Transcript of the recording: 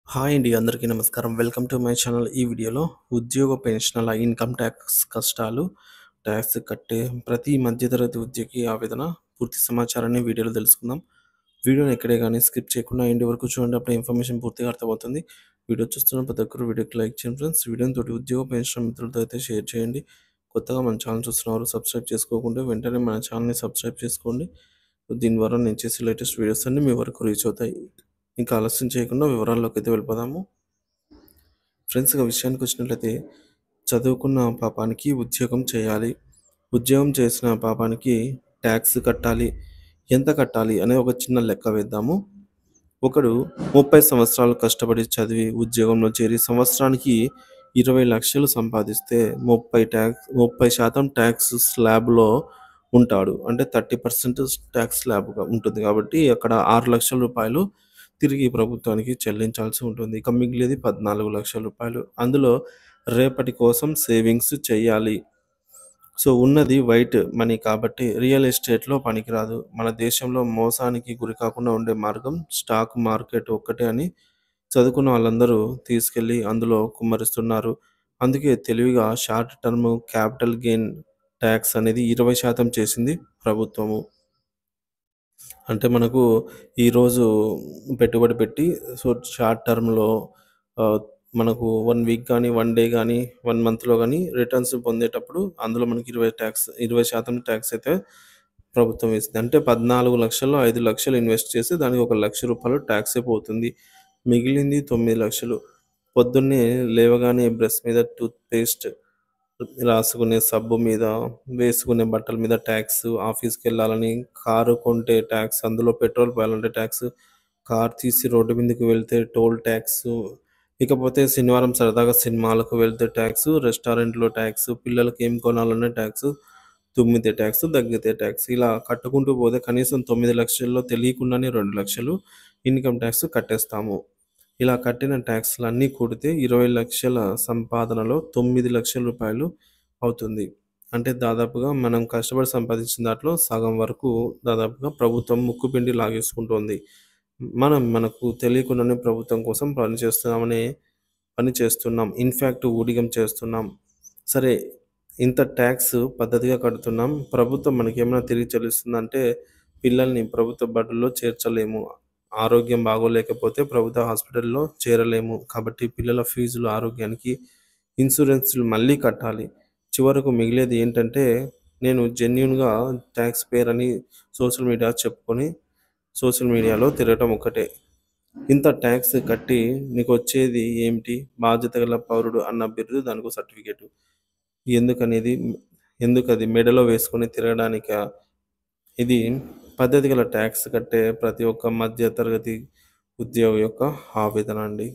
Hi అండి. అందరికీ నమస్కారం. Welcome to my channel. ఈ వీడియోలో ఉద్యోగ పెన్షన్ల ఇన్కమ్ ట్యాక్స్ కష్టాలు, ట్యాక్స్ కట్టే ప్రతి మధ్యతరగతి ఉద్యోగి ఆవేదన పూర్తి సమాచారాన్ని వీడియోలో తెలుసుకుందాం. వీడియోని ఎక్కడే గానీ స్కిప్ చేయకుండా ఎండ్ వరకు చూడండి. అప్పుడు ఇన్ఫర్మేషన్ పూర్తిగా అర్థమవుతుంది. వీడియో చూస్తున్న ప్రతి ఒక్కరు వీడియోకి లైక్ చేయండి ఫ్రెండ్స్. వీడియోని తోటి ఉద్యోగ పెన్షన్ మిత్రులతో అయితే షేర్ చేయండి. కొత్తగా మన ఛానల్ చూస్తున్నవారు సబ్స్క్రైబ్ చేసుకోకుంటే వెంటనే మన ఛానల్‌ని సబ్స్క్రైబ్ చేసుకోండి. దీని ద్వారా నేను చేసే లేటెస్ట్ వీడియోస్ అన్నీ మీ వరకు రీచ్ అవుతాయి. ఇంకా ఆలస్యం చేయకుండా వివరాల్లోకి అయితే వెళ్ళిపోదాము. ఫ్రెండ్స్, ఇక విషయానికి వచ్చినట్లయితే చదువుకున్న పాపానికి ఉద్యోగం చేయాలి. ఉద్యోగం చేసిన పాపానికి ట్యాక్స్ కట్టాలి. ఎంత కట్టాలి అనే ఒక చిన్న లెక్క వేద్దాము. ఒకడు 30 సంవత్సరాలు కష్టపడి చదివి ఉద్యోగంలో చేరి సంవత్సరానికి 20,00,000 సంపాదిస్తే 30% ట్యాక్స్ స్లాబ్‌లో ఉంటాడు. అంటే 30% ట్యాక్స్ స్లాబ్‌గా ఉంటుంది. కాబట్టి అక్కడ రూ. 6,00,000 తిరిగి ప్రభుత్వానికి చెల్లించాల్సి ఉంటుంది. ఇక మిగిలేది రూ. 14,00,000. అందులో రేపటి కోసం సేవింగ్స్ చేయాలి. సో, ఉన్నది వైట్ మనీ కాబట్టి రియల్ ఎస్టేట్‌లో పనికిరాదు. మన దేశంలో మోసానికి గురికాకుండా ఉండే మార్గం స్టాక్ మార్కెట్ ఒక్కటే అని చదువుకున్న వాళ్ళందరూ తీసుకెళ్ళి అందులో కుమ్మరిస్తున్నారు. అందుకే తెలివిగా short term capital gain tax అనేది 20% చేసింది ప్రభుత్వము. అంటే మనకు ఈరోజు పెట్టుబడి పెట్టి షార్ట్ టర్మ్‌లో ఆహ్, మనకు 1 వీక్ గానీ, 1 డే గానీ, 1 మంత్‌లో గానీ రిటర్న్స్ పొందేటప్పుడు అందులో మనకి 20% ట్యాక్స్ అయితే ప్రభుత్వం వేసింది. అంటే 14,00,000లో 5,00,000 ఇన్వెస్ట్ చేస్తే దానికి ఒక రూ. 1,00,000 ట్యాక్సే పోతుంది. మిగిలింది 9,00,000. పొద్దున్నే లేవగానే బ్రష్ మీద టూత్ పేస్ట్, రాసుకునే సబ్బు మీద, వేసుకునే బట్టల మీద ట్యాక్స్, ఆఫీస్‌కెళ్ళాలని కారు కొంటే ట్యాక్స్, అందులో పెట్రోల్ పోయాలంటే ట్యాక్స్, కారు తీసి రోడ్డు మీదకి వెళ్తే టోల్ ట్యాక్సు, ఇకపోతే శనివారం సరదాగా సినిమాలకు వెళ్తే ట్యాక్సు, రెస్టారెంట్‌లో ట్యాక్సు, పిల్లలకి ఏం కొనాలన్నా ట్యాక్సు, తుమ్మితే ట్యాక్సు, దగ్గితే ట్యాక్స్. ఇలా కట్టుకుంటూ పోతే కనీసం 9,00,000లో తెలియకుండానే 2,00,000 ఇన్‌కమ్ ట్యాక్స్ కట్టేస్తాము. ఇలా కట్టిన ట్యాక్స్‌లన్నీ కూడితే 20,00,000 సంపాదనలో రూ. 9,00,000 అవుతుంది. అంటే దాదాపుగా మనం కష్టపడి సంపాదించిన దాంట్లో సగం వరకు దాదాపుగా ప్రభుత్వం ముక్కుపిండి లాగేసుకుంటోంది. మనం మనకు తెలియకుండానే ప్రభుత్వం కోసం పని చేస్తున్నాం. ఇన్‌ఫాక్ట్ ఊడిగం చేస్తున్నాం. సరే, ఇంత ట్యాక్స్ పద్ధతిగా కడుతున్నాం. ప్రభుత్వం మనకేమైనా తిరిగి చెల్లిస్తుందంటే పిల్లల్ని ప్రభుత్వ బడుల్లో చేర్చలేము. ఆరోగ్యం బాగోలేకపోతే ప్రభుత్వ హాస్పిటల్‌లో చేరలేము. కాబట్టి పిల్లల ఫీజులు, ఆరోగ్యానికి ఇన్సూరెన్స్‌లు మళ్ళీ కట్టాలి. చివరకు మిగిలేది ఏంటంటే నేను జెన్యూన్‌గా టాక్స్ పేయర్ అని సోషల్ మీడియాలో తిరగటం ఒక్కటే. ఇంత ట్యాక్స్ కట్టి నీకొచ్చేది ఏమిటి? బాధ్యత గల పౌరుడు అన్న బిరుదు, దానికో సర్టిఫికేటు. ఎందుకనేది ఎందుకది మెడలో వేసుకొని తిరగడానికా? ఇది పద్ధతి గల ట్యాక్స్ కట్టే ప్రతి ఒక్క మధ్య తరగతి ఉద్యోగి యొక్క ఆవేదన అండి.